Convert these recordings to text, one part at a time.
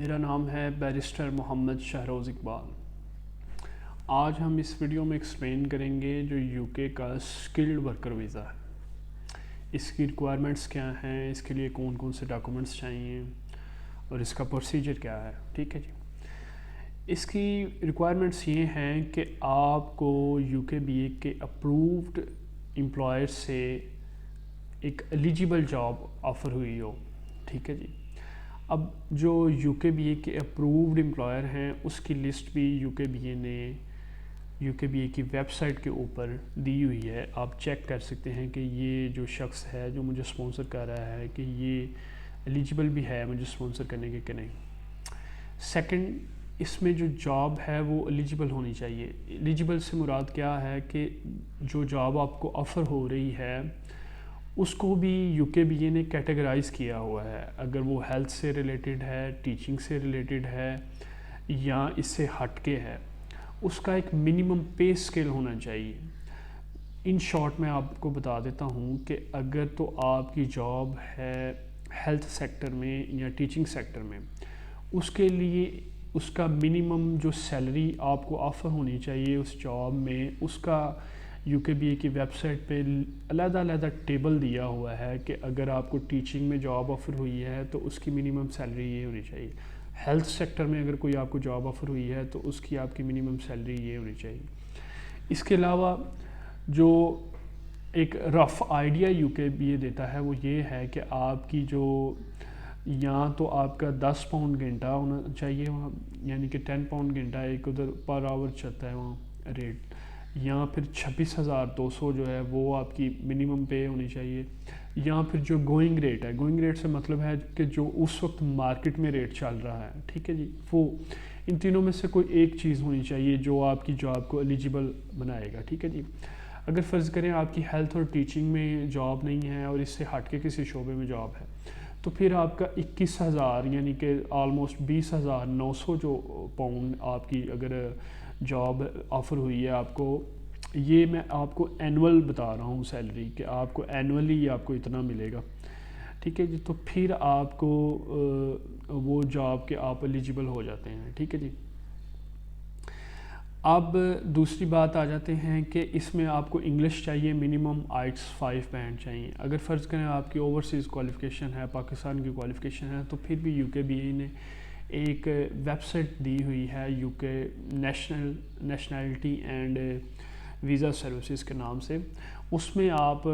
میرا نام ہے بیرسٹر محمد شہروز اقبال۔ آج ہم اس ویڈیو میں ایکسپلین کریں گے جو یو کے کا اسکلڈ ورکر ویزا ہے، اس کی ریکوائرمنٹس کیا ہیں، اس کے لیے کون کون سے ڈاکومنٹس چاہیے اور اس کا پروسیجر کیا ہے۔ ٹھیک ہے جی، اس کی ریکوائرمنٹس یہ ہیں کہ آپ کو یو کے بی اے کے اپرووڈ امپلائر سے ایک ایلیجیبل جاب آفر ہوئی ہو۔ ٹھیک ہے جی، اب جو یو کے بی اے کے اپرووڈ امپلائر ہیں اس کی لسٹ بھی یو کے بی اے نے یو کے بی اے کی ویب سائٹ کے اوپر دی ہوئی ہے۔ آپ چیک کر سکتے ہیں کہ یہ جو شخص ہے جو مجھے اسپانسر کر رہا ہے کہ یہ ایلیجیبل بھی ہے مجھے اسپانسر کرنے کے کہ نہیں۔ سیکنڈ، اس میں جو جاب ہے وہ ایلیجیبل ہونی چاہیے۔ ایلیجیبل سے مراد کیا ہے کہ جو جاب آپ کو آفر ہو رہی ہے اس کو بھی یو کے بی اے نے کیٹیگرائز کیا ہوا ہے، اگر وہ ہیلتھ سے ریلیٹڈ ہے، ٹیچنگ سے ریلیٹڈ ہے یا اس سے ہٹ کے ہے، اس کا ایک منیمم پے اسکیل ہونا چاہیے۔ ان شارٹ میں آپ کو بتا دیتا ہوں کہ اگر تو آپ کی جاب ہے ہیلتھ سیکٹر میں یا ٹیچنگ سیکٹر میں، اس کے لیے اس کا منیمم جو سیلری آپ کو آفر ہونی چاہیے اس جاب میں، اس کا یو کے بی اے کی ویب سائٹ پہ علیحدہ ٹیبل دیا ہوا ہے کہ اگر آپ کو ٹیچنگ میں جاب آفر ہوئی ہے تو اس کی منیمم سیلری یہ ہونی چاہیے، ہیلتھ سیکٹر میں اگر کوئی آپ کو جاب آفر ہوئی ہے تو اس کی آپ کی منیمم سیلری یہ ہونی چاہیے۔ اس کے علاوہ جو ایک رف آئیڈیا یو کے بی اے دیتا ہے وہ یہ ہے کہ آپ کی جو یا تو آپ کا 10 پاؤنڈ گھنٹہ ہونا چاہیے وہاں، یعنی کہ 10 پاؤنڈ گھنٹہ ایک ادھر پر آور چلتا ہے وہاں ریٹ، یا پھر 26,200 جو ہے وہ آپ کی منیمم پے ہونی چاہیے، یا پھر جو گوئنگ ریٹ ہے، گوئنگ ریٹ سے مطلب ہے کہ جو اس وقت مارکیٹ میں ریٹ چل رہا ہے۔ ٹھیک ہے جی، وہ ان تینوں میں سے کوئی ایک چیز ہونی چاہیے جو آپ کی جاب کو ایلیجیبل بنائے گا۔ ٹھیک ہے جی، اگر فرض کریں آپ کی ہیلتھ اور ٹیچنگ میں جاب نہیں ہے اور اس سے ہٹ کے کسی شعبے میں جاب ہے تو پھر آپ کا 21,000 یعنی کہ آلموسٹ 20,900 جو پاؤنڈ آپ کی اگر جاب آفر ہوئی ہے آپ کو، یہ میں آپ کو اینول بتا رہا ہوں سیلری کہ آپ کو اینولی آپ کو اتنا ملے گا۔ ٹھیک ہے جی، تو پھر آپ کو وہ جاب کے آپ ایلیجیبل ہو جاتے ہیں۔ ٹھیک ہے جی، اب دوسری بات آ جاتے ہیں کہ اس میں آپ کو انگلش چاہیے، منیمم آئٹس 5 بینڈ چاہیے۔ اگر فرض کریں آپ کی اوورسیز کوالیفیکیشن ہے، پاکستان کی کوالیفیکیشن ہے، تو پھر بھی یو کے بی اے نے ایک ویب سائٹ دی ہوئی ہے یو کے نیشنلٹی اینڈ ویزا سروسز کے نام سے، اس میں آپ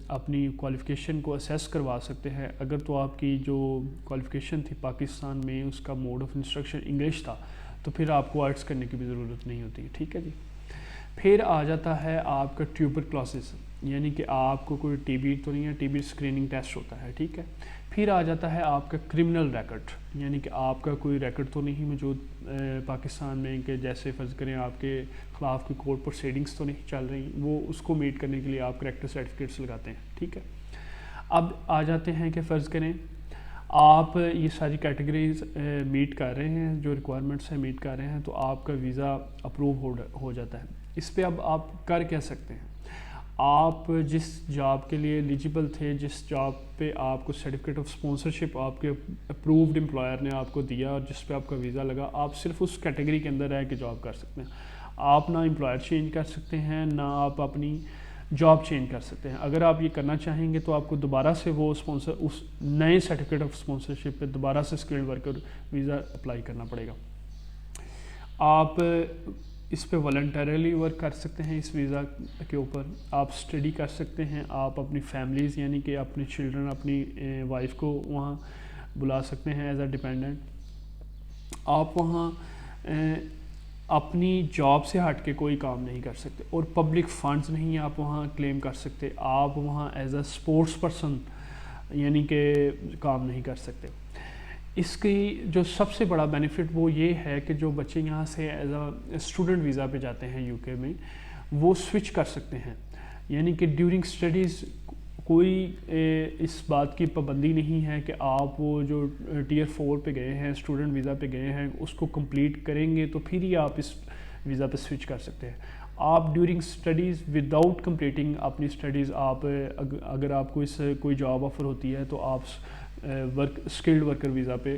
اپنی کوالیفیکیشن کو اسیس کروا سکتے ہیں۔ اگر تو آپ کی جو کوالیفیکیشن تھی پاکستان میں اس کا موڈ آف انسٹرکشن انگلش تھا تو پھر آپ کو آئٹس کرنے کی بھی ضرورت نہیں ہوتی۔ ٹھیک ہے جی، پھر آ جاتا ہے آپ کا ٹیوبرکلوسس، یعنی کہ آپ کو کوئی ٹی بی تو نہیں ہے، ٹی بی اسکریننگ ٹیسٹ ہوتا ہے۔ ٹھیک ہے، پھر آ جاتا ہے آپ کا کرمنل ریکارڈ، یعنی کہ آپ کا کوئی ریکارڈ تو نہیں موجود پاکستان میں کہ جیسے فرض کریں آپ کے خلاف کوئی کورٹ پروسیڈنگس تو نہیں چل رہی، وہ اس کو میٹ کرنے کے لیے آپ کریکٹر سرٹیفکیٹس لگاتے ہیں۔ ٹھیک ہے، اب آ جاتے ہیں کہ فرض کریں آپ یہ ساری کیٹیگریز میٹ کر رہے ہیں، جو ریکوائرمنٹس ہیں میٹ کر رہے ہیں، تو آپ کا ویزا اپروو ہو جاتا ہے۔ اس پہ اب آپ کر کیا سکتے ہیں، آپ جس جاب کے لیے ایلیجیبل تھے، جس جاب پہ آپ کو سرٹیفکیٹ آف اسپانسرشپ آپ کے اپرووڈ امپلائر نے آپ کو دیا اور جس پہ آپ کا ویزا لگا، آپ صرف اس کیٹیگری کے اندر رہ کے جاب کر سکتے ہیں۔ آپ نہ امپلائر چینج کر سکتے ہیں، نہ آپ اپنی جاب چینج کر سکتے ہیں۔ اگر آپ یہ کرنا چاہیں گے تو آپ کو دوبارہ سے وہ اس نئے سرٹیفکیٹ آف اسپانسرشپ پہ دوبارہ سے اسکلڈ ورکر ویزا اپلائی کرنا پڑے گا۔ آپ اس پہ والنٹریلی ورک کر سکتے ہیں، اس ویزا کے اوپر آپ اسٹڈی کر سکتے ہیں، آپ اپنی فیملیز یعنی کہ اپنی چلڈرن، اپنی وائف کو وہاں بلا سکتے ہیں ایز اے ڈیپینڈنٹ۔ آپ وہاں اپنی جاب سے ہٹ کے کوئی کام نہیں کر سکتے اور پبلک فنڈز نہیں آپ وہاں کلیم کر سکتے۔ آپ وہاں ایز اے اسپورٹس پرسن یعنی کہ کام نہیں کر سکتے۔ اس کی جو سب سے بڑا بینیفٹ وہ یہ ہے کہ جو بچے یہاں سے ایز اے اسٹوڈنٹ ویزا پہ جاتے ہیں یو کے میں، وہ سوئچ کر سکتے ہیں، یعنی کہ ڈیورنگ اسٹڈیز کوئی اس بات کی پابندی نہیں ہے کہ آپ وہ جو ٹیئر 4 پہ گئے ہیں، اسٹوڈنٹ ویزا پہ گئے ہیں، اس کو کمپلیٹ کریں گے تو پھر ہی آپ اس ویزا پہ سوئچ کر سکتے ہیں۔ آپ ڈیورنگ اسٹڈیز وداؤٹ کمپلیٹنگ اپنی اسٹڈیز، آپ اگر آپ کو اس کوئی جاب آفر ہوتی ہے تو آپ اسکلڈ ورکر ویزا پہ